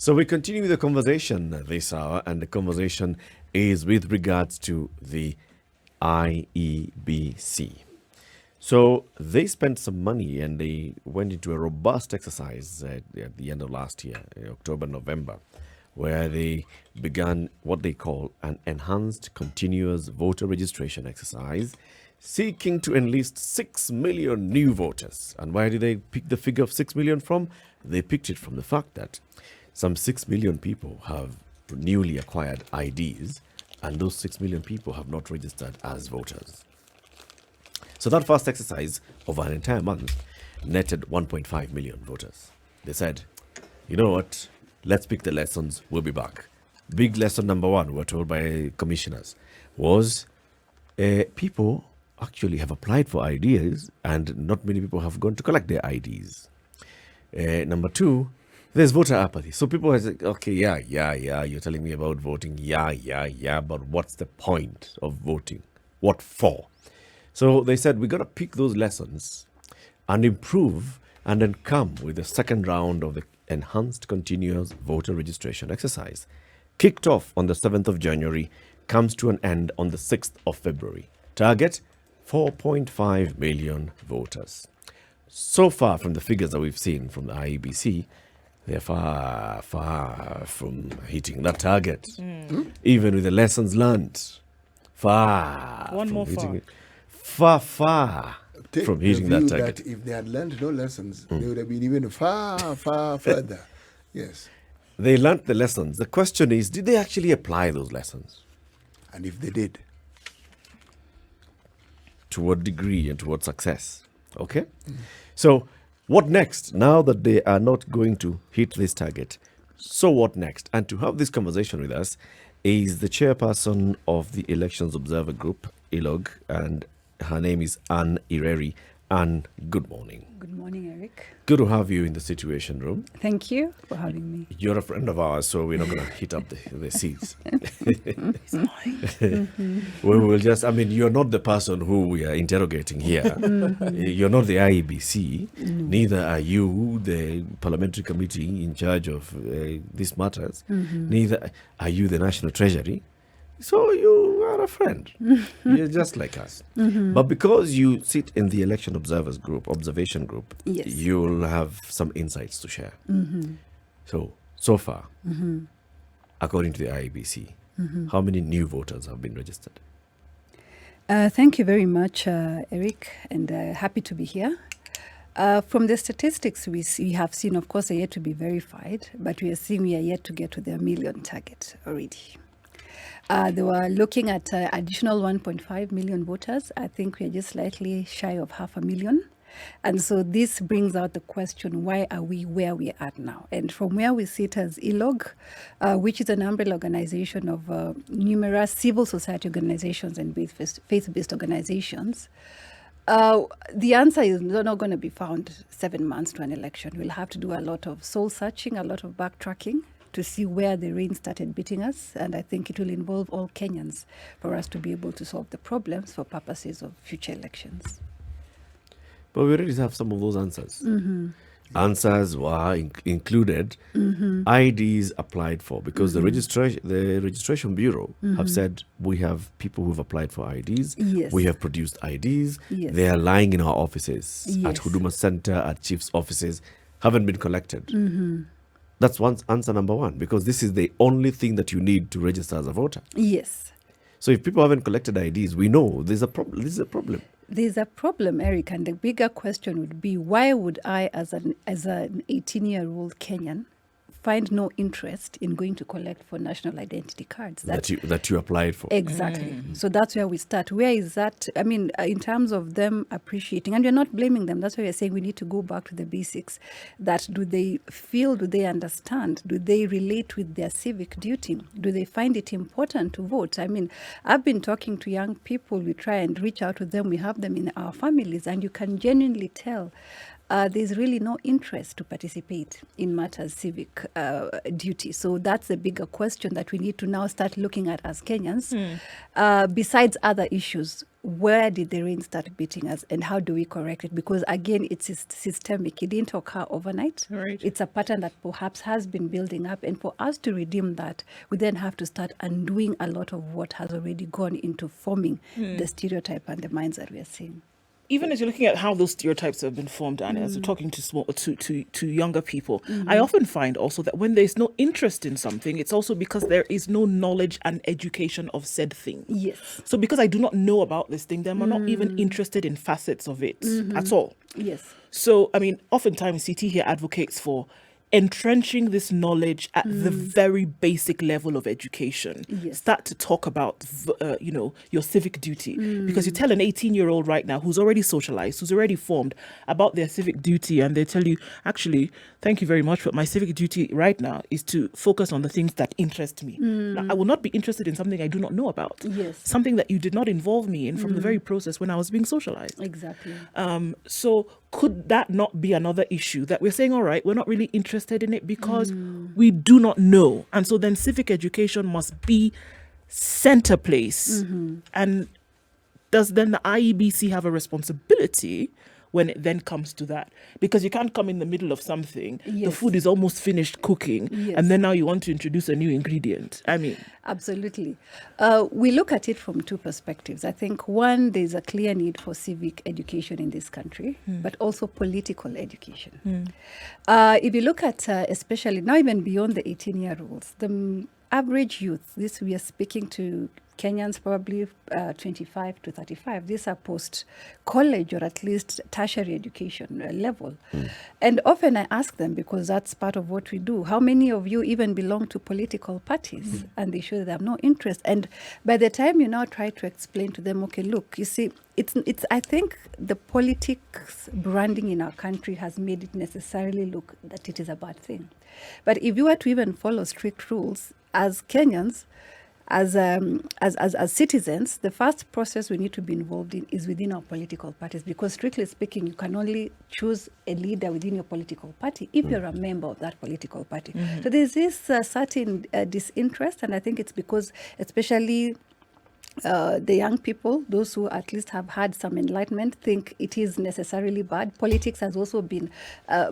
So we continue the conversation this hour, and the conversation is with regards to the IEBC. So they spent some money and they went into a robust exercise at the end of last year, in October, November, where they began what they call an enhanced continuous voter registration exercise, seeking to enlist 6 million new voters. And where did they pick the figure of 6 million from? They picked it from the fact that some 6 million people have newly acquired IDs, and those 6 million people have not registered as voters. So that first exercise over an entire month netted 1.5 million voters. They said, you know what, let's pick the lessons, we'll be back. Big lesson number one, we're told by commissioners, was people actually have applied for IDs and not many people have gone to collect their IDs. Number two, there's voter apathy. So people are like, okay, yeah, you're telling me about voting. Yeah, but what's the point of voting? What for? So they said, we got to pick those lessons and improve and then come with the second round of the enhanced continuous voter registration exercise. Kicked off on the 7th of January, comes to an end on the 6th of February. Target, 4.5 million voters. So far from the figures that we've seen from the IEBC, they're far from hitting that target. Even with the lessons learned, far from hitting it. Far from hitting that target. That if they had learned no lessons, they would have been even far further. Yes. They learned the lessons. The question is, did they actually apply those lessons? And if they did? To what degree and to what success? Okay? So, what next? Now that they are not going to hit this target, so what next? And to have this conversation with us is the chairperson of the Elections Observer Group, ELOG, and her name is Ireri. Anne, good morning. Good morning, Eric. Good to have you in the Situation Room. Thank you for having me. You're a friend of ours, so we're not going to hit up the seats. We will just, you're not the person who we are interrogating here. You're not the IEBC. Neither are you the parliamentary committee in charge of these matters. Neither are you the National Treasury. So you are a friend. You're just like us. But because you sit in the Election Observation Group, yes, you'll have some insights to share. So far, according to the IEBC, how many new voters have been registered? Thank you very much, Eric, and happy to be here. From the statistics we have seen, of course, they're yet to be verified, but we are seeing we are yet to get to the million target already. They were looking at additional 1.5 million voters. I think we are just slightly shy of 500,000. And so this brings out the question, why are we where we are at now? And from where we sit as ELOG, which is an umbrella organization of numerous civil society organizations and faith-based organizations, the answer is not going to be found 7 months to an election. We'll have to do a lot of soul searching, a lot of backtracking, to see where the rain started beating us. And I think it will involve all Kenyans for us to be able to solve the problems for purposes of future elections. But we already have some of those answers. Answers were included, IDs applied for, because the registration bureau have said we have people who've applied for IDs. Yes. We have produced IDs. Yes. They are lying in our offices, at Yes. Huduma Center, at chief's offices, haven't been collected. That's answer number one, because this is the only thing that you need to register as a voter. Yes. So if people haven't collected IDs, we know there's a problem. This is a problem. There's a problem, Eric, and the bigger question would be, why would I, as an 18-year-old Kenyan, find no interest in going to collect for national identity cards? That you applied for. Exactly. So that's where we start. Where is that? In terms of them appreciating, and we're not blaming them. That's why we're saying we need to go back to the basics. That do they feel, do they understand? Do they relate with their civic duty? Do they find it important to vote? I've been talking to young people. We try and reach out to them. We have them in our families, and you can genuinely tell there's really no interest to participate in matters civic duty. So that's the bigger question that we need to now start looking at as Kenyans. Besides other issues, where did the rain start beating us and how do we correct it? Because again, it's systemic. It didn't occur overnight. Right. It's a pattern that perhaps has been building up. And for us to redeem that, we then have to start undoing a lot of what has already gone into forming the stereotype and the minds that we are seeing. Even as you're looking at how those stereotypes have been formed, and as you're talking to younger people, I often find also that when there's no interest in something, it's also because there is no knowledge and education of said thing. Yes. So because I do not know about this thing, then I'm not even interested in facets of it at all. Yes. So, I mean, oftentimes CT here advocates for entrenching this knowledge at the very basic level of education. Yes. Start to talk about, your civic duty. Because you tell an 18-year-old right now who's already socialized, who's already formed about their civic duty, and they tell you, actually, thank you very much, but my civic duty right now is to focus on the things that interest me. Now, I will not be interested in something I do not know about. Yes. Something that you did not involve me in from the very process when I was being socialized. Exactly. So could that not be another issue that we're saying, all right, we're not really interested in it because we do not know. And so then civic education must be center place. And does then the IEBC have a responsibility when it then comes to that? Because you can't come in the middle of something, the Yes. food is almost finished cooking, Yes. and then now you want to introduce a new ingredient. I mean, Absolutely. We look at it from two perspectives. I think one, there's a clear need for civic education in this country, but also political education. If you look at, especially now, even beyond the 18-year-olds, the average youth, this we are speaking to Kenyans probably 25 to 35. These are post-college or at least tertiary education level. And often I ask them, because that's part of what we do, how many of you even belong to political parties? And they show they have no interest. And by the time you now try to explain to them, okay, look, you see, it's. I think the politics branding in our country has made it necessarily look that it is a bad thing. But if you were to even follow strict rules, as Kenyans, as citizens, the first process we need to be involved in is within our political parties, because strictly speaking, you can only choose a leader within your political party if you're a member of that political party. So there's this certain disinterest, and I think it's because especially the young people, those who at least have had some enlightenment, think it is necessarily bad. Politics has also been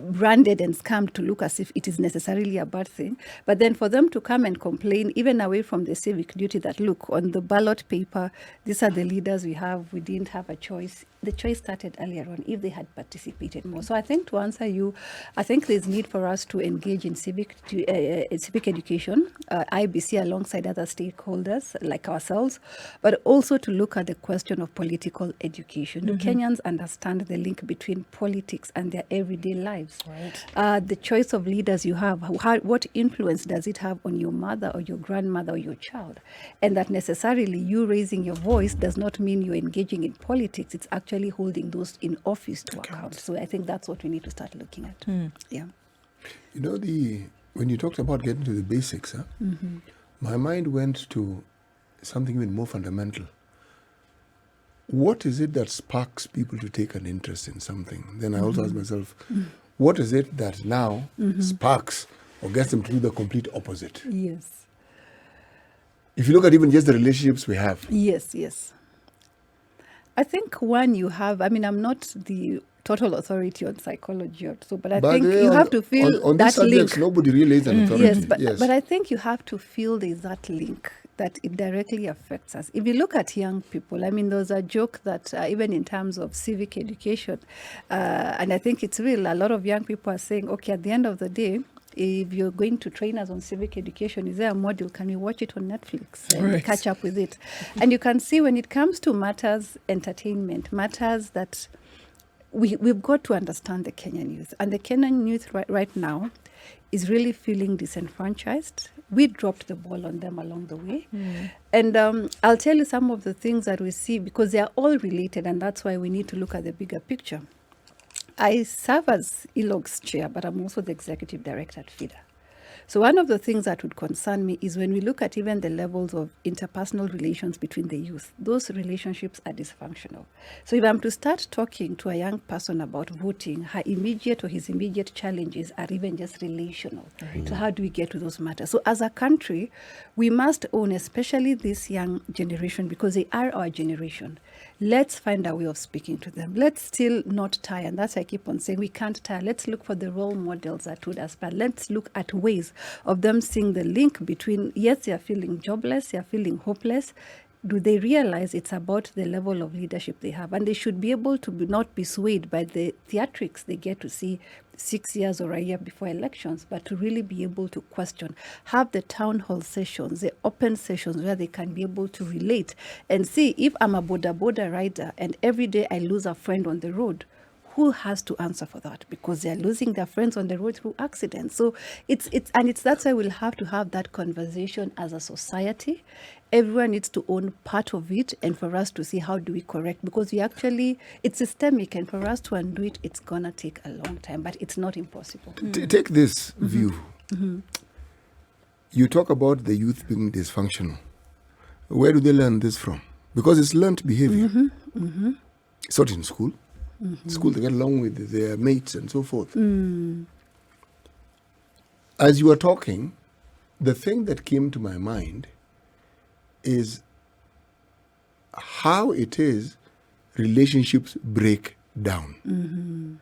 branded and scammed to look as if it is necessarily a bad thing. But then for them to come and complain, even away from the civic duty, that look, on the ballot paper, these are the leaders we have, we didn't have a choice. The choice started earlier on if they had participated more. So I think, to answer you, I think there's need for us to engage in civic education, IEBC alongside other stakeholders like ourselves, but also to look at the question of political education. Do Kenyans understand the link between politics and their everyday lives? Right. The choice of leaders you have, what influence does it have on your mother or your grandmother or your child? And that necessarily you raising your voice does not mean you're engaging in politics. It's actually holding those in office to account. So I think that's what we need to start looking at. Yeah. You know, when you talked about getting to the basics, my mind went to something even more fundamental. What is it that sparks people to take an interest in something? Then I also ask myself, what is it that now sparks or gets them to do the complete opposite? Yes. If you look at even just the relationships we have. Yes. I think one you have, I mean, I'm not the total authority on psychology or so, but I think you have to feel on that these subjects, link. nobody really is an authority. Yes, but I think you have to feel there's that link, that it directly affects us. If you look at young people, I mean, there's a joke that even in terms of civic education, and I think it's real, a lot of young people are saying, okay, at the end of the day, if you're going to train us on civic education, is there a module? Can we watch it on Netflix and catch up with it? And you can see when it comes to matters, entertainment, matters that we've got to understand the Kenyan youth. And the Kenyan youth right now is really feeling disenfranchised. We dropped the ball on them along the way. And I'll tell you some of the things that we see, because they are all related, and that's why we need to look at the bigger picture. I serve as ELOG's chair, but I'm also the executive director at FIDA. So one of the things that would concern me is when we look at even the levels of interpersonal relations between the youth, those relationships are dysfunctional. So if I'm to start talking to a young person about voting, her immediate or his immediate challenges are even just relational. So how do we get to those matters? So as a country, we must own, especially this young generation, because they are our generation. let's find a way of speaking to them. Let's still not tire. And that's why I keep on saying we can't tire. Let's look for the role models that would aspire. Let's look at ways of them seeing the link between, yes, they are feeling jobless, they are feeling hopeless. Do they realize it's about the level of leadership they have? And they should be able to not be swayed by the theatrics they get to see 6 years or a year before elections, but to really be able to question, have the town hall sessions, the open sessions where they can be able to relate and see if I'm a boda rider and every day I lose a friend on the road, who has to answer for that? Because they're losing their friends on the road through accidents. So that's why we'll have to have that conversation as a society. Everyone needs to own part of it, and for us to see how do we correct, because it's systemic, and for us to undo it, it's gonna take a long time, but it's not impossible. Take this view. You talk about the youth being dysfunctional. Where do they learn this from? Because it's learned behavior. It's not in school. School, they get along with their mates and so forth. As you were talking, the thing that came to my mind is how it is relationships break down.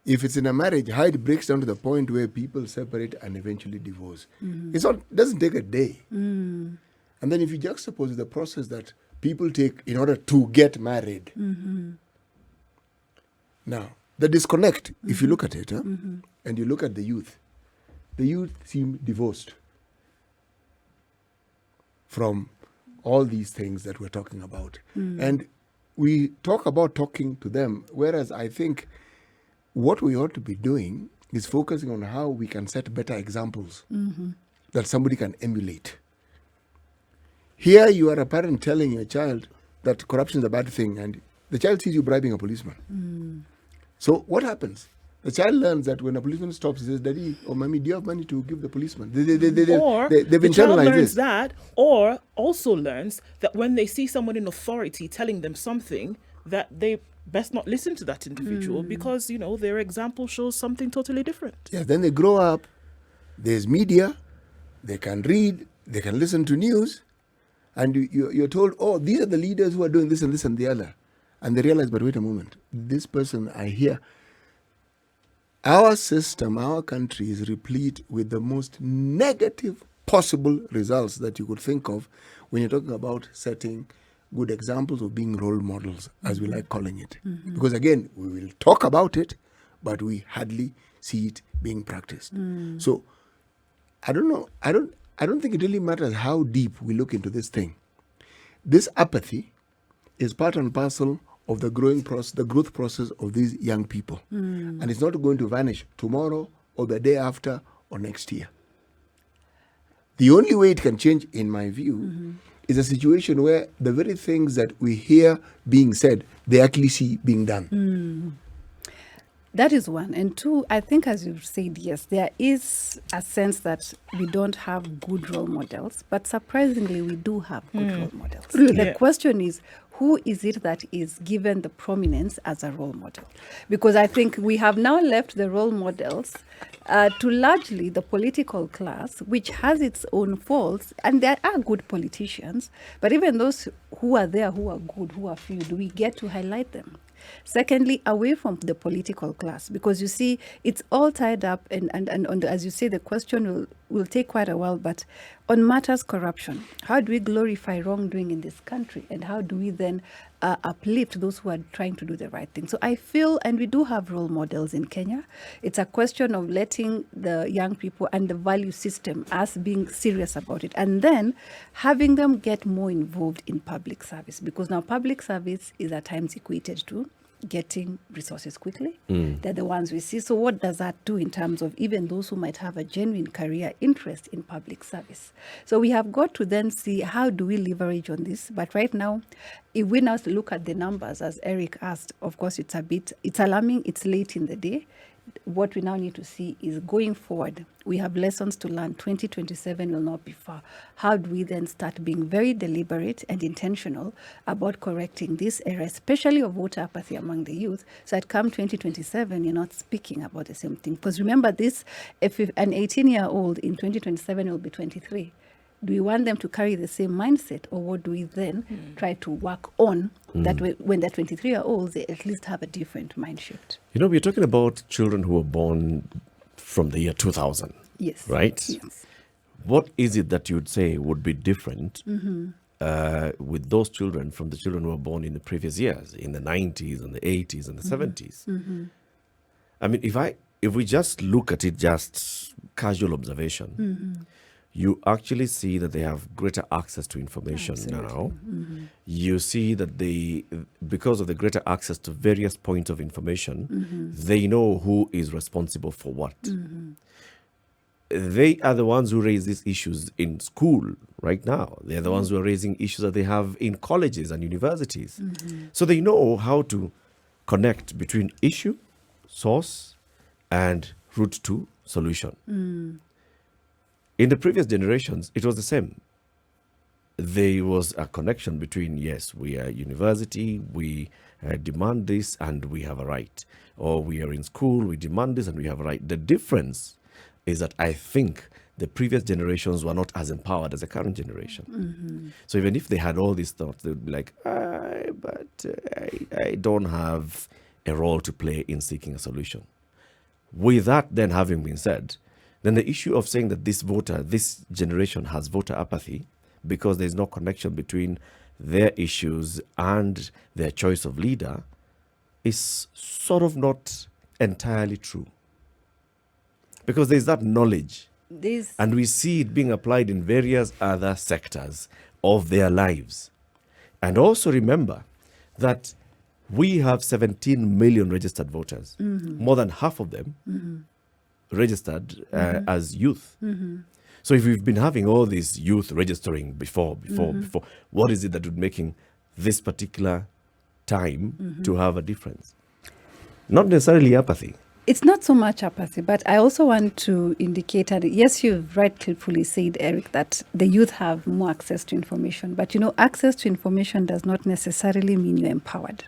If it's in a marriage, how it breaks down to the point where people separate and eventually divorce. It doesn't take a day. And then if you juxtapose the process that people take in order to get married. Now, the disconnect, if you look at it, and you look at the youth seem divorced from all these things that we're talking about. And we talk about talking to them, whereas I think what we ought to be doing is focusing on how we can set better examples that somebody can emulate. Here you are a parent telling your child that corruption is a bad thing, and the child sees you bribing a policeman. So what happens? The child learns that when a policeman stops, he says, "Daddy or Mommy, do you have money to give the policeman?" Or they've the child internalized learns this. that, or also learns that when they see someone in authority telling them something, that they best not listen to that individual because, their example shows something totally different. Yeah, then they grow up, there's media, they can read, they can listen to news, and you're told, oh, these are the leaders who are doing this and this and the other. And they realize, but wait a moment, this person I hear. Our system, our country is replete with the most negative possible results that you could think of when you're talking about setting good examples or being role models, as we like calling it. Because again, we will talk about it, but we hardly see it being practiced. So I don't know. I don't think it really matters how deep we look into this thing. This apathy is part and parcel of the growth process of these young people. And it's not going to vanish tomorrow or the day after or next year. The only way it can change, in my view, is a situation where the very things that we hear being said, they actually see being done. That is one. And two, I think as you've said, yes, there is a sense that we don't have good role models, but surprisingly, we do have good role models. The question is, who is it that is given the prominence as a role model? Because I think we have now left the role models to largely the political class, which has its own faults, and there are good politicians, but even those who are there, who are good, who are few, do we get to highlight them? Secondly, away from the political class, because you see, it's all tied up, and as you say, the question will take quite a while, but on matters corruption, how do we glorify wrongdoing in this country, and how do we then uplift those who are trying to do the right thing? So I feel, and we do have role models in Kenya, it's a question of letting the young people and the value system, us being serious about it, and then having them get more involved in public service, because now public service is at times equated to getting resources quickly. They're the ones we see. So what does that do in terms of even those who might have a genuine career interest in public service? So we have got to then see how do we leverage on this. But right now, if we now look at the numbers, as Eric asked, of course, it's alarming. It's late in the day. What we now need to see is going forward, we have lessons to learn. 2027 will not be far. How do we then start being very deliberate and intentional about correcting this area, especially of voter apathy among the youth, so that come 2027, you're not speaking about the same thing? Because remember this, if an 18-year-old in 2027 will be 23. Do we want them to carry the same mindset, or what do we then try to work on that when they're 23-year-olds, they at least have a different mind shift? You know, we're talking about children who were born from the year 2000. Yes. Right? Yes. What is it that you'd say would be different with those children from the children who were born in the previous years, in the 90s and the 80s and the 70s? I mean, if we just look at it, just casual observation, you actually see that they have greater access to information now. You see that because of the greater access to various points of information, they know who is responsible for what. They are the ones who raise these issues in school right now. They're the ones who are raising issues that they have in colleges and universities. So they know how to connect between issue, source, and route to solution. In the previous generations, it was the same. There was a connection between, yes, we are university, we demand this and we have a right. Or we are in school, we demand this and we have a right. The difference is that I think the previous generations were not as empowered as the current generation. So even if they had all these thoughts, they would be like, I don't have a role to play in seeking a solution. With that then having been said, then the issue of saying that this generation has voter apathy because there's no connection between their issues and their choice of leader is sort of not entirely true. Because there's that knowledge, and we see it being applied in various other sectors of their lives. And also remember that we have 17 million registered voters, more than half of them registered as youth. So if we've been having all these youth registering before, what is it that would making this particular time to have a difference? Not necessarily apathy. It's not so much apathy, but I also want to indicate that, yes, you've rightfully said, Eric, that the youth have more access to information. But, access to information does not necessarily mean you're empowered.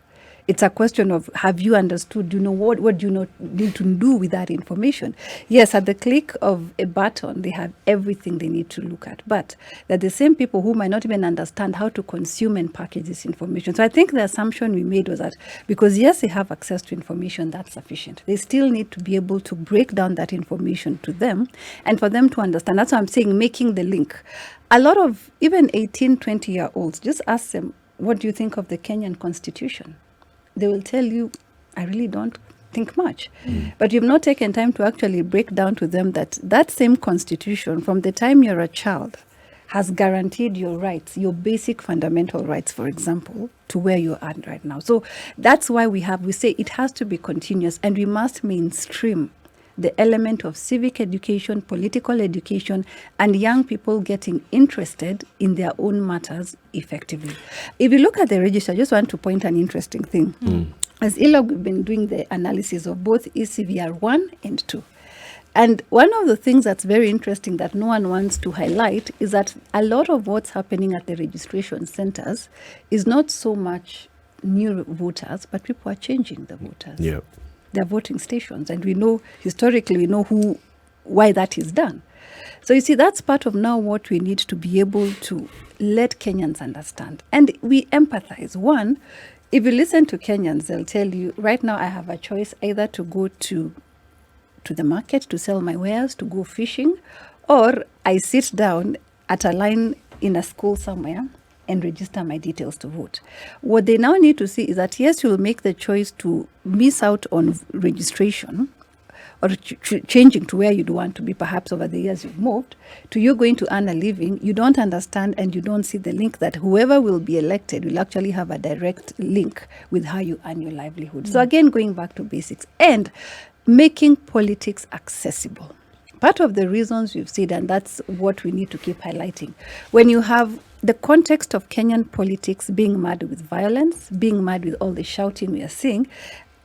It's a question of, have you understood, what do you need to do with that information? Yes, at the click of a button, they have everything they need to look at. But they're the same people who might not even understand how to consume and package this information. So I think the assumption we made was that because, yes, they have access to information, that's sufficient. They still need to be able to break down that information to them and for them to understand. That's why I'm saying making the link. A lot of even 18, 20-year-olds, just ask them, what do you think of the Kenyan Constitution? They will tell you, I really don't think much. But you've not taken time to actually break down to them that same constitution, from the time you're a child, has guaranteed your rights, your basic fundamental rights, for example, to where you are right now. So that's why we say it has to be continuous, and we must mainstream the element of civic education, political education, and young people getting interested in their own matters effectively. If you look at the register, I just want to point an interesting thing. As ELOG, we've been doing the analysis of both ECVR 1 and 2. And one of the things that's very interesting that no one wants to highlight is that a lot of what's happening at the registration centers is not so much new voters, but people are changing the voters. Yeah. Their voting stations, and we know historically why that is done. So you see, that's part of now what we need to be able to let Kenyans understand, and we empathize. One, if you listen to Kenyans, they'll tell you right now I have a choice either to go to the market to sell my wares, to go fishing, or I sit down at a line in a school somewhere and register my details to vote. What they now need to see is that, yes, you will make the choice to miss out on registration or changing to where you'd want to be, perhaps over the years you've moved, to you're going to earn a living. You don't understand and you don't see the link that whoever will be elected will actually have a direct link with how you earn your livelihood. So again, going back to basics and making politics accessible. Part of the reasons you've said, and that's what we need to keep highlighting, when you have the context of Kenyan politics being mad with violence, being mad with all the shouting we are seeing,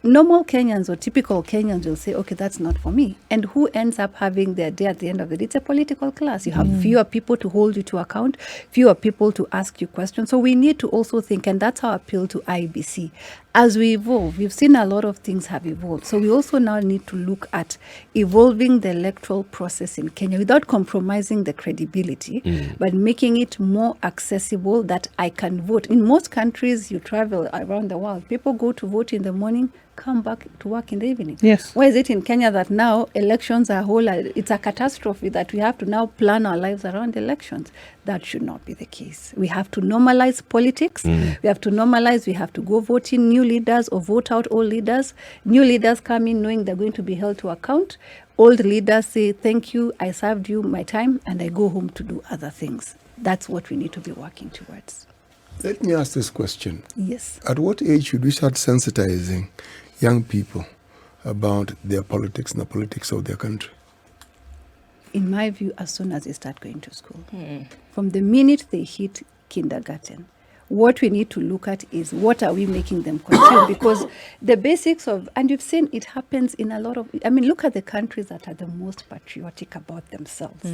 normal Kenyans or typical Kenyans will say, okay, that's not for me. And who ends up having their day at the end of the day? It's a political class. You have fewer people to hold you to account, fewer people to ask you questions. So we need to also think, and that's our appeal to IEBC. as we evolve, we've seen a lot of things have evolved. So we also now need to look at evolving the electoral process in Kenya without compromising the credibility, but making it more accessible that I can vote. In most countries you travel around the world, people go to vote in the morning, come back to work in the evening. Yes. Why is it in Kenya that now elections are it's a catastrophe that we have to now plan our lives around elections? That should not be the case. We have to normalize politics. We have to go vote in new leaders or vote out old leaders. New leaders come in knowing they're going to be held to account. Old leaders say, thank you, I served you my time, and I go home to do other things. That's what we need to be working towards. Let me ask this question. Yes. At what age should we start sensitizing young people about their politics and the politics of their country? In my view, as soon as they start going to school. From the minute they hit kindergarten, what we need to look at is what are we making them consume? Because the basics of, and you've seen it happens in a lot of, look at the countries that are the most patriotic about themselves.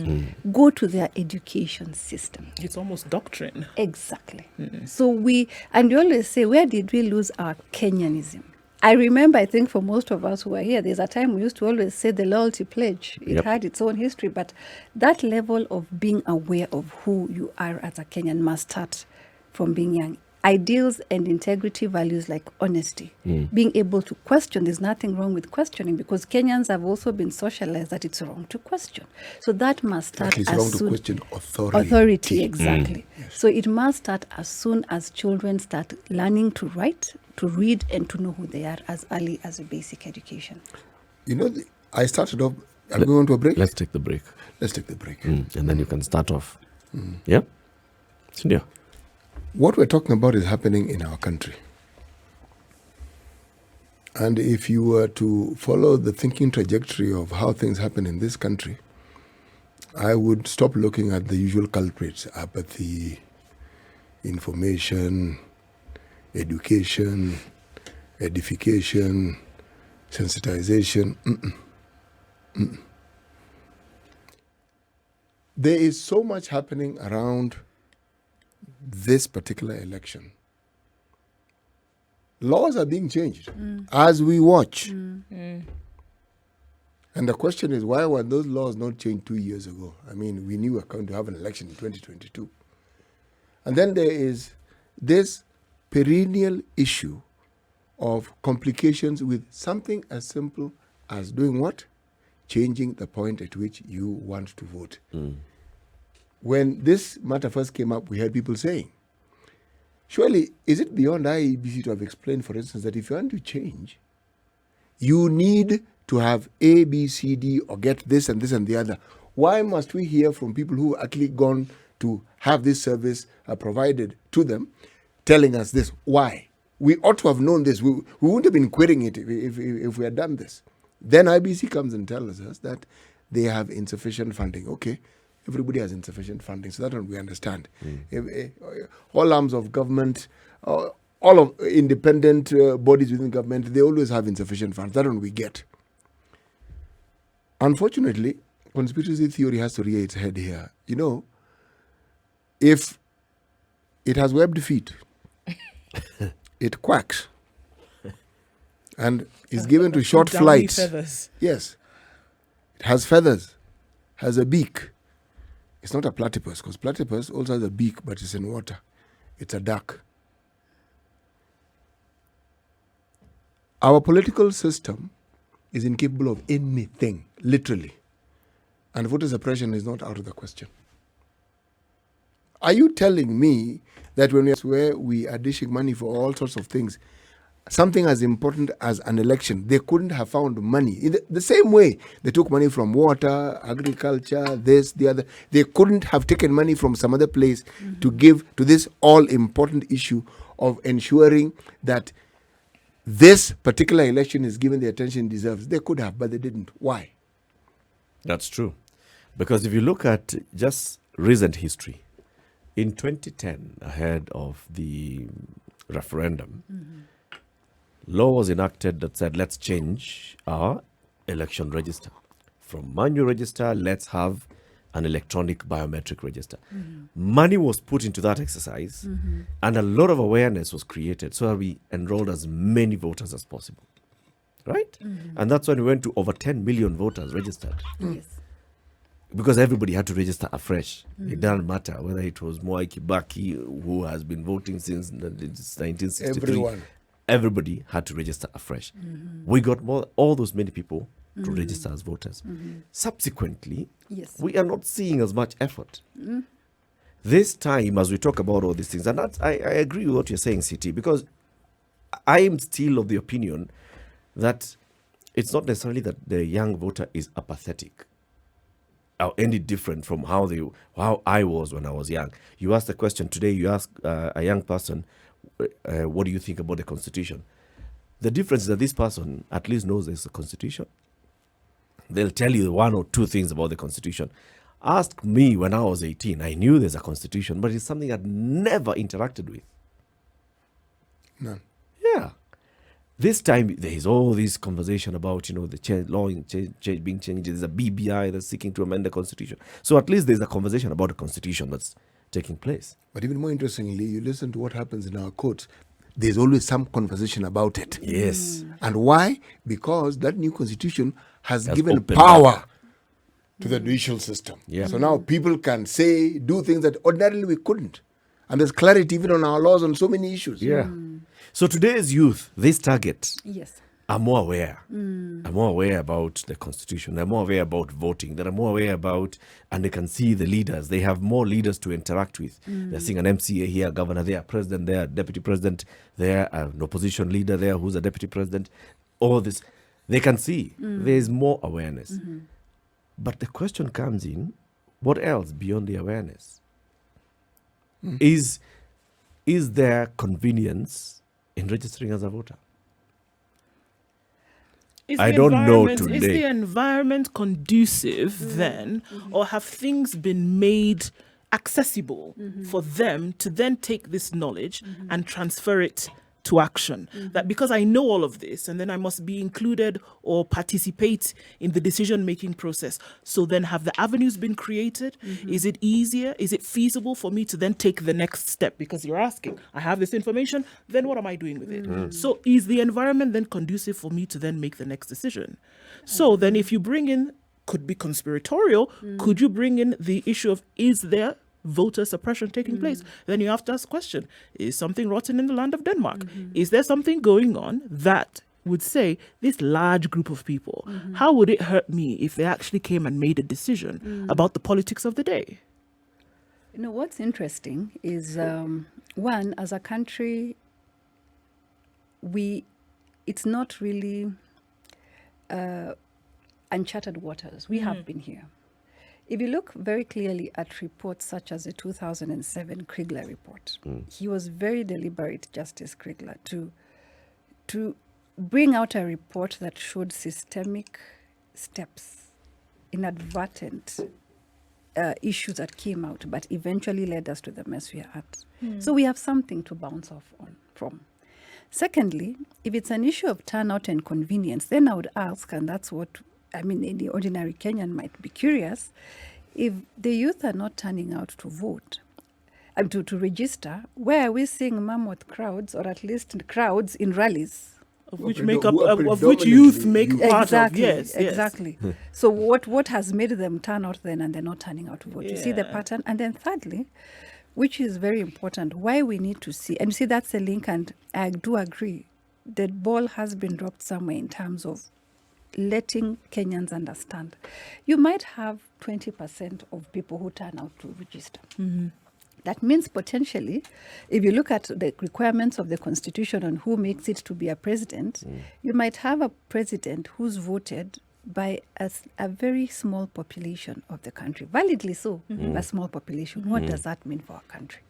Go to their education system. It's almost doctrine. Exactly. So we always say, where did we lose our Kenyanism? I remember, I think for most of us who are here, there's a time we used to always say the loyalty pledge. It had its own history, but that level of being aware of who you are as a Kenyan must start from being young. Ideals and integrity values like honesty, being able to question. There's nothing wrong with questioning because Kenyans have also been socialized that it's wrong to question. So that must start It's as wrong soon. to question authority. Authority, exactly. So it must start as soon as children start learning to write, to read, and to know who they are as early as a basic education. I started off. Are we going to a break? Let's take the break. Let's take the break. And then you can start off. Yeah? Sindio? What we're talking about is happening in our country. And if you were to follow the thinking trajectory of how things happen in this country, I would stop looking at the usual culprits: apathy, information, education, edification, sensitization. There is so much happening around this particular election. Laws are being changed as we watch. And the question is, why were those laws not changed 2 years ago? We knew we were going to have an election in 2022. And then there is this perennial issue of complications with something as simple as doing what? Changing the point at which you want to vote. When this matter first came up, we heard people saying, surely, is it beyond IEBC to have explained, for instance, that if you want to change, you need to have A, B, C, D, or get this and this and the other? Why must we hear from people who actually gone to have this service provided to them, telling us this? Why? We ought to have known this. We wouldn't have been querying it if we had done this. Then IBC comes and tells us that they have insufficient funding. Okay, everybody has insufficient funding, so that one we understand. All arms of government, all of independent bodies within government, they always have insufficient funds. That one we get. Unfortunately, conspiracy theory has to rear its head here. If it has webbed feet, it quacks and is given to short flights. Feathers. Yes. It has feathers, has a beak. It's not a platypus, because platypus also has a beak, but it's in water. It's a duck. Our political system is incapable of anything, literally. And voter suppression is not out of the question. Are you telling me that when we are dishing money for all sorts of things, something as important as an election, they couldn't have found money? In the same way they took money from water, agriculture, this, the other. They couldn't have taken money from some other place to give to this all-important issue of ensuring that this particular election is given the attention it deserves. They could have, but they didn't. Why? That's true. Because if you look at just recent history, in 2010, ahead of the referendum, law was enacted that said, let's change our election register. From manual register, let's have an electronic biometric register. Money was put into that exercise, and a lot of awareness was created so that we enrolled as many voters as possible. Right? And that's when we went to over 10 million voters registered. Yes. Because everybody had to register afresh. It doesn't matter whether it was Mwai Kibaki, who has been voting since 1963. Everyone. Everybody had to register afresh. We got all those many people to register as voters. Subsequently, Yes. we are not seeing as much effort. This time, as we talk about all these things, and I agree with what you're saying, CT, because I am still of the opinion that it's not necessarily that the young voter is apathetic or any different from how I was when I was young. You ask the question today, you ask a young person, what do you think about the Constitution? The difference is that this person at least knows there's a Constitution. They'll tell you one or two things about the Constitution. Ask me when I was 18, I knew there's a Constitution, but it's something I'd never interacted with. None. Yeah. This time, there is all this conversation about, the law being changed. There's a BBI that's seeking to amend the Constitution. So at least there's a conversation about the Constitution that's taking place. But even more interestingly, you listen to what happens in our courts. There's always some conversation about it. Yes. And why? Because that new constitution has given opened power to the judicial system. Yeah. So now people can do things that ordinarily we couldn't. And there's clarity even on our laws on so many issues. Yeah. So today's youth, this target, Yes. are more aware. Are more aware about the Constitution. They're more aware about voting. They're more aware about, and they can see the leaders. They have more leaders to interact with. They're seeing an MCA here, governor there, president there, deputy president there, an opposition leader there who's a deputy president. All this, they can see. There's more awareness. But the question comes in, what else beyond the awareness? Is there convenience in registering as a voter? I don't know Is today. the environment conducive then, or have things been made accessible for them to then take this knowledge and transfer it to action? That because I know all of this, and then I must be included or participate in the decision-making process. So then have the avenues been created? Is it easier? Is it feasible for me to then take the next step? Because you're asking, I have this information, then what am I doing with it? So is the environment then conducive for me to then make the next decision? So then if you bring in, could be conspiratorial, could you bring in the issue of, is there voter suppression taking place? Then you have to ask the question, is something rotten in the land of Denmark? Is there something going on that would say, this large group of people, how would it hurt me if they actually came and made a decision about the politics of the day? What's interesting is, one, as a country, it's not really uncharted waters. We have been here. If you look very clearly at reports such as the 2007 Kriegler report, he was very deliberate, Justice Kriegler, to bring out a report that showed systemic steps, inadvertent issues that came out, but eventually led us to the mess we are at. So we have something to bounce off from. Secondly, if it's an issue of turnout and convenience, then I would ask, and that's what the ordinary Kenyan might be curious, if the youth are not turning out to vote, to register, where are we seeing mammoth crowds, or at least crowds in rallies? Of which youth predominantly make youth. part of, Exactly, yes. exactly. So what has made them turn out then and they're not turning out to vote? You see the pattern? And then thirdly, which is very important, why we need to see, and you see that's a link, and I do agree, the ball has been dropped somewhere in terms of letting Kenyans understand. You might have 20% of people who turn out to register. That means potentially, if you look at the requirements of the Constitution on who makes it to be a president, you might have a president who's voted by a very small population of the country, validly so, a small population. What does that mean for our country?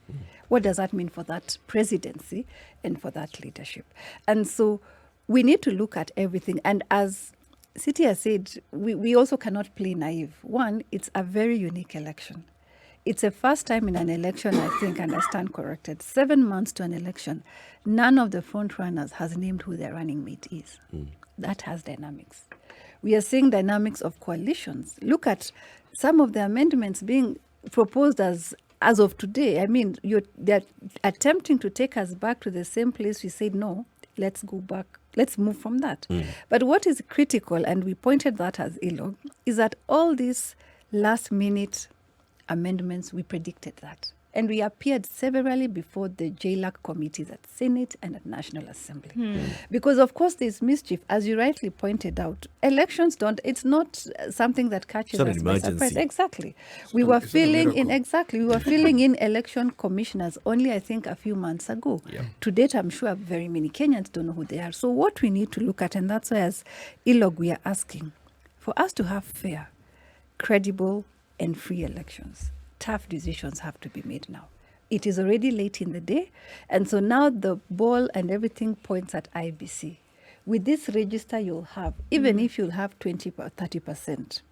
What does that mean for that presidency and for that leadership? And so we need to look at everything. And as Siti has said, we also cannot play naive. One, it's a very unique election. It's the first time in an election, I think, and I stand corrected, 7 months to an election, none of the front runners has named who their running mate is. That has dynamics. We are seeing dynamics of coalitions. Look at some of the amendments being proposed as of today, I mean, they're attempting to take us back to the same place we said, no, let's go back. Let's move from that. But what is critical, and we pointed that as ELOG, is that all these last-minute amendments, we predicted that. And we appeared severally before the JLAC committees at Senate and at National Assembly. Because, of course, there's mischief. As you rightly pointed out, elections it's not something that catches us by surprise. Exactly. We were filling in election commissioners only, I think, a few months ago. Yeah. To date, I'm sure very many Kenyans don't know who they are. So what we need to look at, and that's why as ELOG we are asking, for us to have fair, credible, and free elections, tough decisions have to be made now. It is already late in the day, and so now the ball and everything points at IEBC. With this register you'll have, even if you'll have 20 or 30%,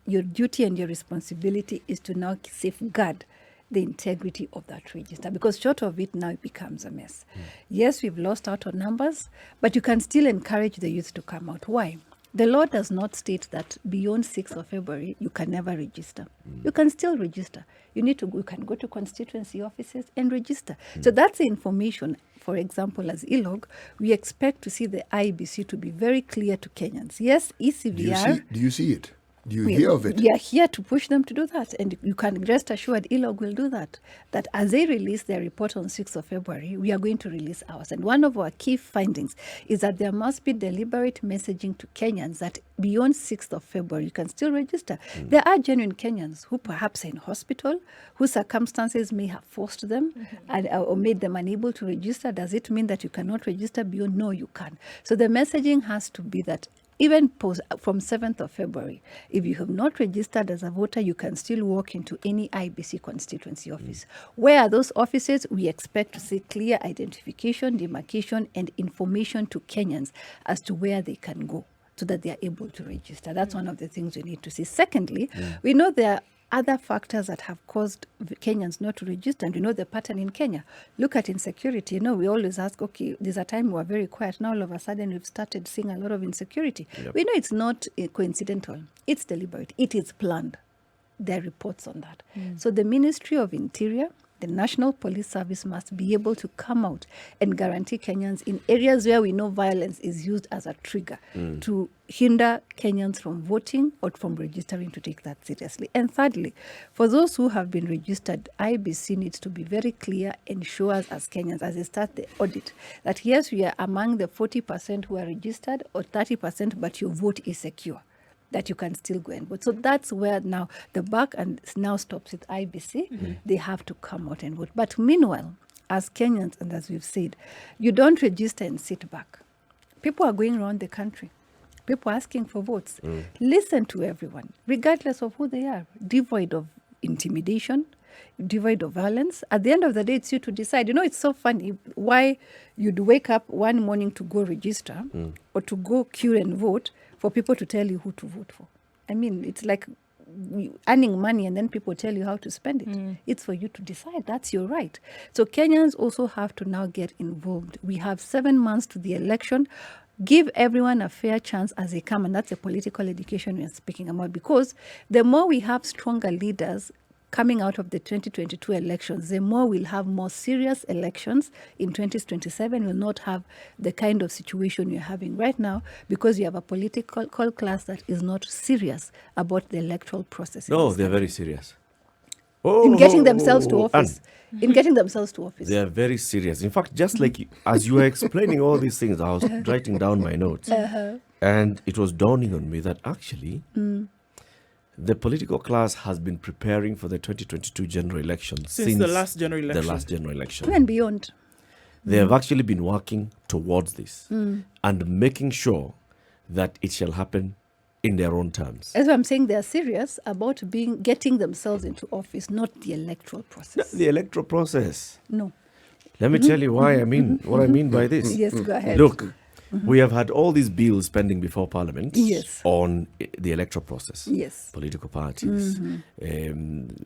your duty and your responsibility is to now safeguard the integrity of that register, because short of it now it becomes a mess. Yes, we've lost out on numbers, but you can still encourage the youth to come out. Why? The law does not state that beyond 6th of February, you can never register. You can still register. You can go to constituency offices and register. So that's the information. For example, as ELOG, we expect to see the IEBC to be very clear to Kenyans. Yes, ECVR. Do you see it? Do you hear of it? We are here to push them to do that. And you can rest assured ELOG will do that. That as they release their report on 6th of February, we are going to release ours. And one of our key findings is that there must be deliberate messaging to Kenyans that beyond 6th of February, you can still register. There are genuine Kenyans who perhaps are in hospital, whose circumstances may have forced them or made them unable to register. Does it mean that you cannot register beyond? No, you can. So the messaging has to be that even from 7th of February, if you have not registered as a voter, you can still walk into any IEBC constituency office. Where are those offices? We expect to see clear identification, demarcation, and information to Kenyans as to where they can go so that they are able to register. That's one of the things we need to see. Secondly, we know there are other factors that have caused Kenyans not to register, and we know the pattern in Kenya. Look at insecurity. We always ask, okay, there's a time we were very quiet. Now all of a sudden we've started seeing a lot of insecurity. Yep. We know it's not coincidental. It's deliberate. It is planned. There are reports on that. So the Ministry of Interior, the National Police Service must be able to come out and guarantee Kenyans in areas where we know violence is used as a trigger to hinder Kenyans from voting or from registering, to take that seriously. And thirdly, for those who have been registered, IEBC needs to be very clear and show us as Kenyans, as they start the audit, that yes, we are among the 40% who are registered or 30%, but your vote is secure, that you can still go and vote. So that's where now the buck and now stops with IEBC. They have to come out and vote. But meanwhile, as Kenyans, and as we've said, you don't register and sit back. People are going around the country. People are asking for votes. Listen to everyone, regardless of who they are, devoid of intimidation, devoid of violence. At the end of the day, it's you to decide. It's so funny why you'd wake up one morning to go register or to go queue and vote for people to tell you who to vote for. I mean, it's like earning money and then people tell you how to spend it. It's for you to decide. That's your right. So Kenyans also have to now get involved. We have 7 months to the election. Give everyone a fair chance as they come, and that's the political education we are speaking about, because the more we have stronger leaders coming out of the 2022 elections, the more we'll have more serious elections in 2027. We'll not have the kind of situation you're having right now, because you have a political class that is not serious about the electoral process. No, they're very serious. In getting themselves to office. In getting themselves to office. They are very serious. In fact, just like as you were explaining all these things, I was writing down my notes. And it was dawning on me that actually the political class has been preparing for the 2022 general election since the last general election. The last general election. And beyond. They have actually been working towards this and making sure that it shall happen in their own terms. As I'm saying, they're serious about getting themselves into office, not the electoral process. The electoral process. No. Let me tell you why I mean what I mean by this. Yes, go ahead. Look, we have had all these bills pending before Parliament on the electoral process. Yes. Political parties,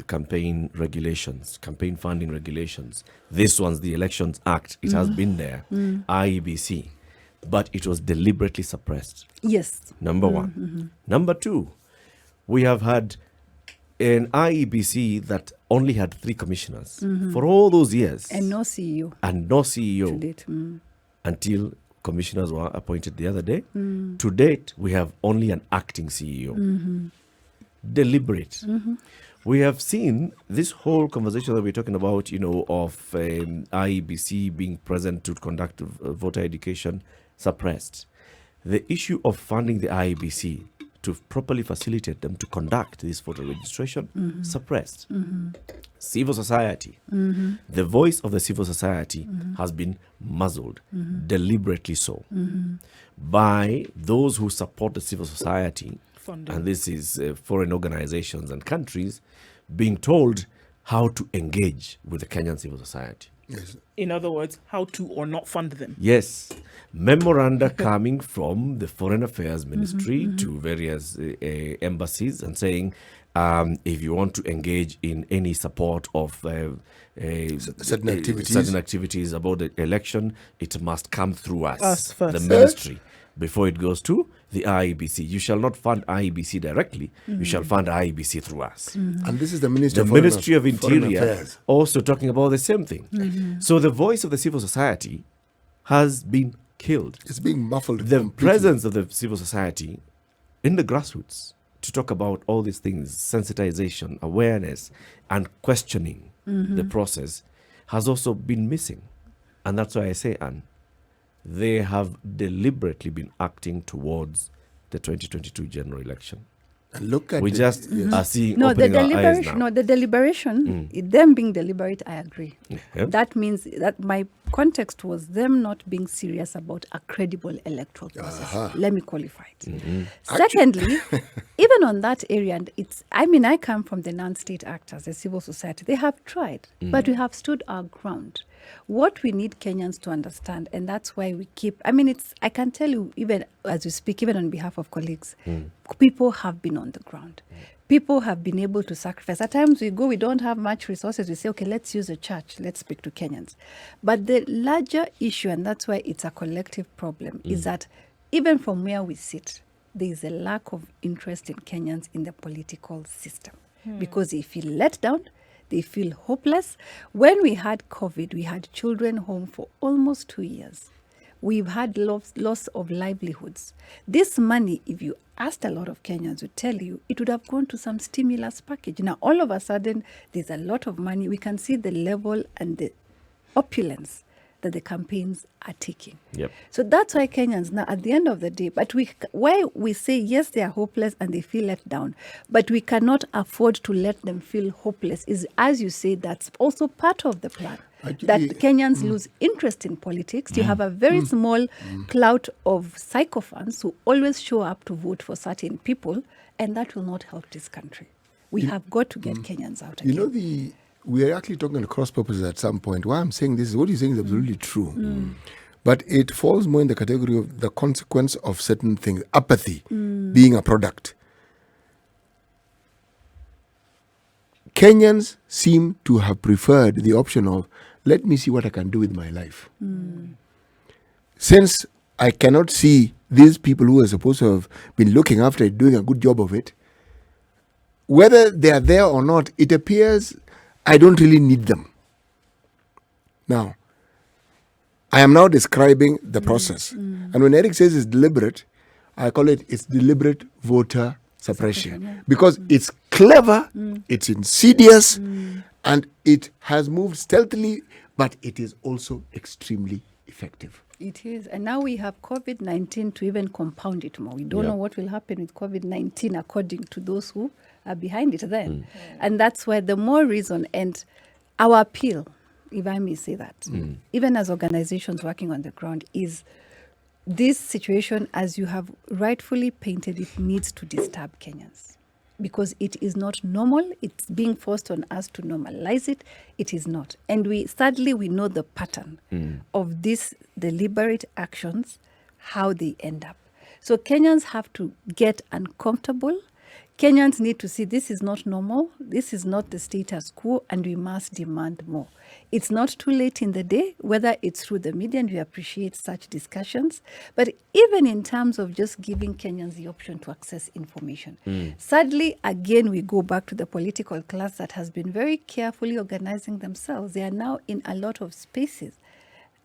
campaign regulations, campaign funding regulations. This one's the Elections Act. It has been there. IEBC. But it was deliberately suppressed. Yes. Number one. Number two, we have had an IEBC that only had 3 commissioners for all those years. And no CEO. And no CEO. To date. Until commissioners were appointed the other day. To date, we have only an acting CEO. Deliberate. We have seen this whole conversation that we're talking about, of IEBC being present to conduct voter education suppressed. The issue of funding the IEBC to properly facilitate them to conduct this voter registration suppressed. Civil society, the voice of the civil society has been muzzled, deliberately so, by those who support the civil society. Funding. And this is foreign organizations and countries being told how to engage with the Kenyan civil society. Yes. In other words, how to or not fund them. Yes. Memoranda coming from the Foreign Affairs Ministry to various embassies and saying, if you want to engage in any support of certain activities about the election, it must come through us first. the ministry, before it goes to the IEBC. You shall not fund IEBC directly. You shall fund IEBC through us. And this is the Ministry of Foreign Interior Affairs. also talking about the same thing. So the voice of the civil society has been killed. It's being muffled. The completely. presence of the civil society in the grassroots to talk about all these things, sensitization, awareness, and questioning the process has also been missing. And that's why I say, Anne, they have deliberately been acting towards the 2022 general election. And look at We the- just yes. are seeing No, the opening our eyes deliberation. now. No, the deliberation. Them being deliberate, I agree. Yeah. That means that my context was them not being serious about a credible electoral process. Let me qualify it. Secondly, even on that area, and I come from the non-state actors, the civil society. They have tried, but we have stood our ground. What we need Kenyans to understand, and that's why we keep, I can tell you, even as we speak, even on behalf of colleagues, people have been on the ground. People have been able to sacrifice. At times we don't have much resources. We say, okay, let's use a church. Let's speak to Kenyans. But the larger issue, and that's why it's a collective problem, is that even from where we sit, there is a lack of interest in Kenyans in the political system. Because they feel let down, they feel hopeless. When we had COVID, we had children home for almost 2 years. We've had loss of livelihoods. This money, if you asked a lot of Kenyans, would tell you it would have gone to some stimulus package. Now, all of a sudden, there's a lot of money. We can see the level and the opulence that the campaigns are taking. Yep. So that's why Kenyans now, at the end of the day, but why we say, yes, they are hopeless and they feel let down, but we cannot afford to let them feel hopeless, is, as you say, that's also part of the plan. Actually, that Kenyans lose interest in politics. You have a very small clout of sycophants who always show up to vote for certain people, and that will not help this country. We have got to get Kenyans out again. We are actually talking cross purposes at some point. Why I'm saying this is what you're saying is absolutely true. But it falls more in the category of the consequence of certain things. Apathy being a product. Kenyans seem to have preferred the option of, let me see what I can do with my life. Since I cannot see these people who are supposed to have been looking after it, doing a good job of it, whether they are there or not, it appears I don't really need them. Now, I am now describing the process. And when Eric says it's deliberate, I call it's deliberate voter suppression. Because it's clever, it's insidious, and it has moved stealthily, but it is also extremely effective. It is. And now we have COVID-19 to even compound it more. We don't know what will happen with COVID-19 according to those who are behind it then. And that's why the more reason, and our appeal, if I may say that, even as organizations working on the ground, is this situation, as you have rightfully painted, it needs to disturb Kenyans. Because it is not normal. It's being forced on us to normalize it. It is not. And sadly, we know the pattern of these deliberate actions, how they end up. So Kenyans have to get uncomfortable. Kenyans need to see this is not normal, this is not the status quo, and we must demand more. It's not too late in the day, whether it's through the media, and we appreciate such discussions, but even in terms of just giving Kenyans the option to access information. Sadly, again, we go back to the political class that has been very carefully organizing themselves. They are now in a lot of spaces.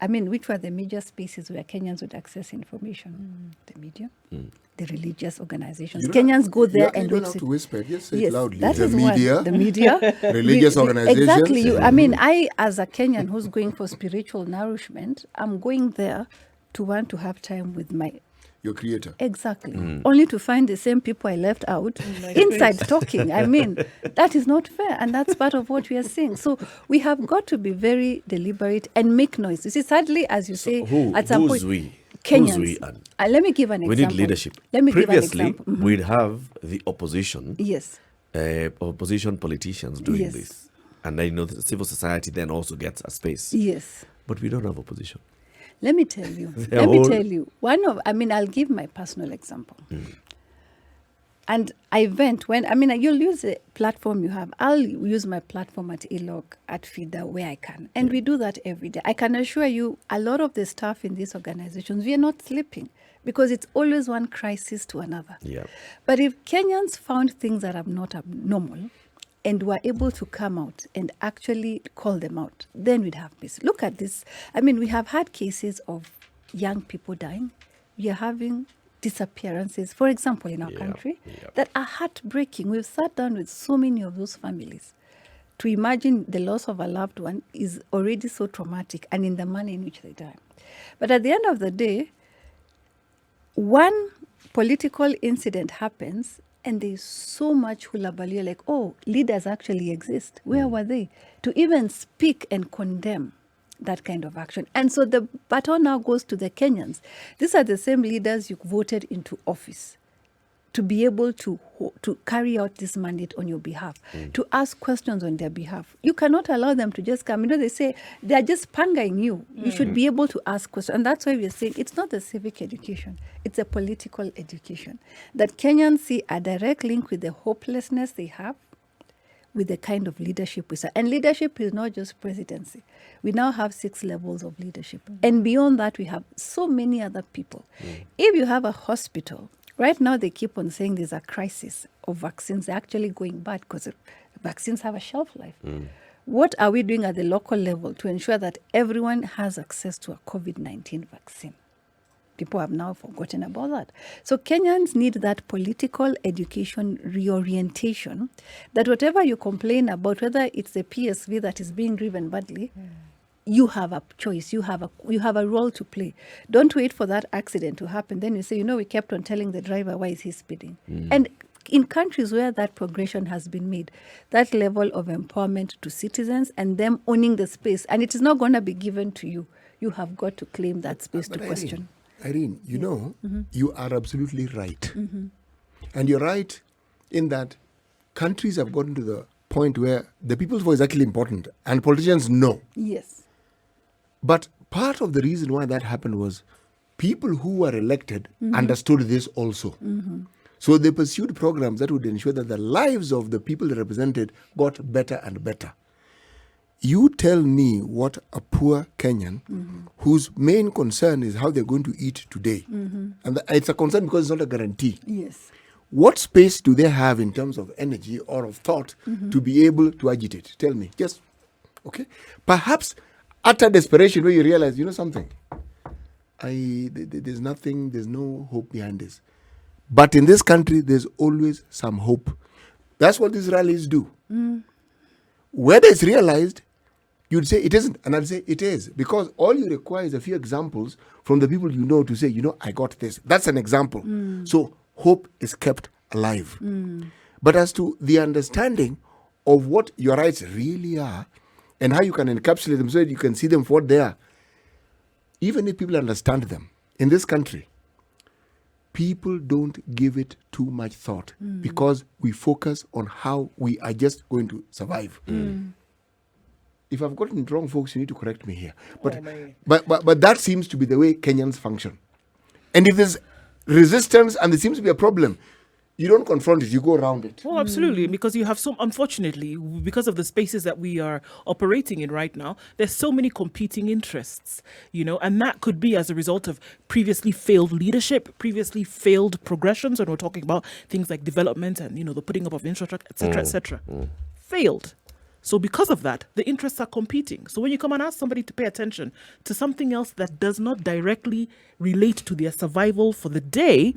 I mean, which were the major spaces where Kenyans would access information? The media, the religious organizations. Kenyans go there and you don't look. have to whisper. Just say Yes, it loudly. that The is one. media, The media, religious organizations. Exactly. I mean, I, as a Kenyan who's going for spiritual nourishment, I'm going there to want to have time with my your creator. Exactly. Only to find the same people I left out inside talking. I mean, that is not fair. And that's part of what we are seeing. So we have got to be very deliberate and make noise. You see, sadly, as you say, at some point, we? Kenyans. Who's we? And Let me give an we example. need leadership. Let me Previously, give an example. we'd have the opposition, Yes. opposition politicians doing Yes. this. And then, the civil society then also gets a space. Yes. But we don't have opposition. Let me tell you. They're Let me all- tell you. I'll give my personal example. And I went you'll use the platform you have. I'll use my platform at ELOG, at FIDA, where I can. And we do that every day. I can assure you, a lot of the staff in these organizations, we are not sleeping because it's always one crisis to another. Yeah. But if Kenyans found things that are not abnormal and were able to come out and actually call them out, then we'd have peace. Look at this. I mean, we have had cases of young people dying. We are having disappearances, for example, in our country, that are heartbreaking. We've sat down with so many of those families. To imagine the loss of a loved one is already so traumatic, and in the manner in which they die. But at the end of the day, one political incident happens, and there's so much hullabaloo, like, oh, leaders actually exist. Where were they? To even speak and condemn that kind of action. And so the baton now goes to the Kenyans. These are the same leaders you voted into office to be able to carry out this mandate on your behalf, to ask questions on their behalf. You cannot allow them to just come. They say they're just panging you. You should be able to ask questions. And that's why we're saying it's not the civic education, it's a political education. That Kenyans see a direct link with the hopelessness they have, with the kind of leadership we see. And leadership is not just presidency. We now have 6 levels of leadership. And beyond that, we have so many other people. If you have a hospital, right now they keep on saying there's a crisis of vaccines. They're actually going bad because vaccines have a shelf life. What are we doing at the local level to ensure that everyone has access to a COVID-19 vaccine? People have now forgotten about that. So Kenyans need that political education reorientation, that whatever you complain about, whether it's the PSV that is being driven badly, you have a choice, you have a role to play. Don't wait for that accident to happen. Then you say, we kept on telling the driver, why is he speeding? And in countries where that progression has been made, that level of empowerment to citizens and them owning the space, and it is not going to be given to you. You have got to claim that space to question. Irene, you are absolutely right. And you're right in that countries have gotten to the point where the people's voice is actually important and politicians know. Yes. But part of the reason why that happened was people who were elected understood this also. So they pursued programs that would ensure that the lives of the people they represented got better and better. You tell me what a poor Kenyan whose main concern is how they're going to eat today. And it's a concern because it's not a guarantee. Yes. What space do they have in terms of energy or of thought to be able to agitate? Tell me. Just, okay? Perhaps utter desperation where you realize, something. There's nothing, there's no hope behind this. But in this country, there's always some hope. That's what these rallies do. Whether it's realized, you'd say it isn't, and I'd say it is, because all you require is a few examples from the people to say, I got this. That's an example. So hope is kept alive. But as to the understanding of what your rights really are and how you can encapsulate them so that you can see them for what they are, even if people understand them, in this country, people don't give it too much thought because we focus on how we are just going to survive. If I've gotten it wrong, folks, you need to correct me here. But that seems to be the way Kenyans function. And if there's resistance and there seems to be a problem, You don't confront it, you go around it. Well, absolutely, because you have unfortunately, because of the spaces that we are operating in right now, there's so many competing interests, and that could be as a result of previously failed leadership, previously failed progressions, and we're talking about things like development and, the putting up of infrastructure, etc., etc. Failed. So because of that, the interests are competing. So when you come and ask somebody to pay attention to something else that does not directly relate to their survival for the day,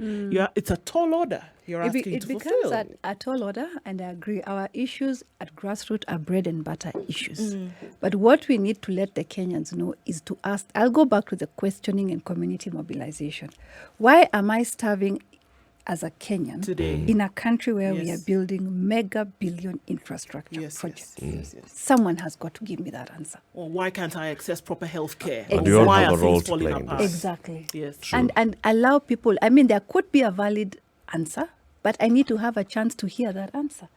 it's a tall order you're asking it to becomes fulfill. a tall order, and I agree. Our issues at grassroots are bread and butter issues. But what we need to let the Kenyans know is to ask, I'll go back to the questioning and community mobilization. Why am I starving as a Kenyan Today. in a country where we are Yes. building mega billion infrastructure Yes, projects? yes. Someone has got to give me that answer. Or why can't I access proper health care? And we all Why have are a role things to falling play in apart? this. Exactly. Yes. And allow people, there could be a valid answer, but I need to have a chance to hear that answer.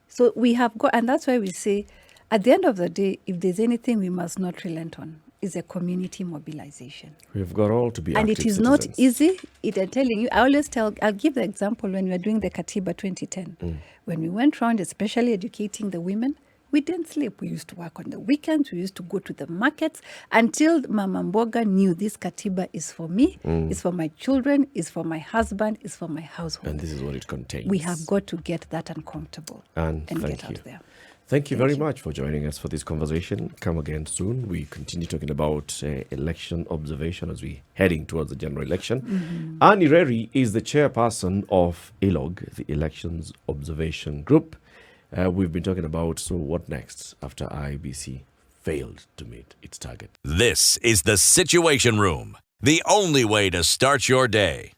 So we have got, and that's why we say, at the end of the day, if there's anything we must not relent on, is a community mobilization. We've got all to be And active it is not citizens. easy. I'm telling you, I'll give the example when we were doing the Katiba 2010. When we went around, especially educating the women, we didn't sleep. We used to work on the weekends. We used to go to the markets until Mama Mboga knew this Katiba is for me, is for my children, is for my husband, is for my household. And this is what it contains. We have got to get that uncomfortable And get thank you. out there. Thank you very much for joining us for this conversation. Come again soon. We continue talking about election observation as we heading towards the general election. Anne Ireri is the chairperson of ELOG, the Elections Observation Group. We've been talking about, so what next after IEBC failed to meet its target? This is the Situation Room, the only way to start your day.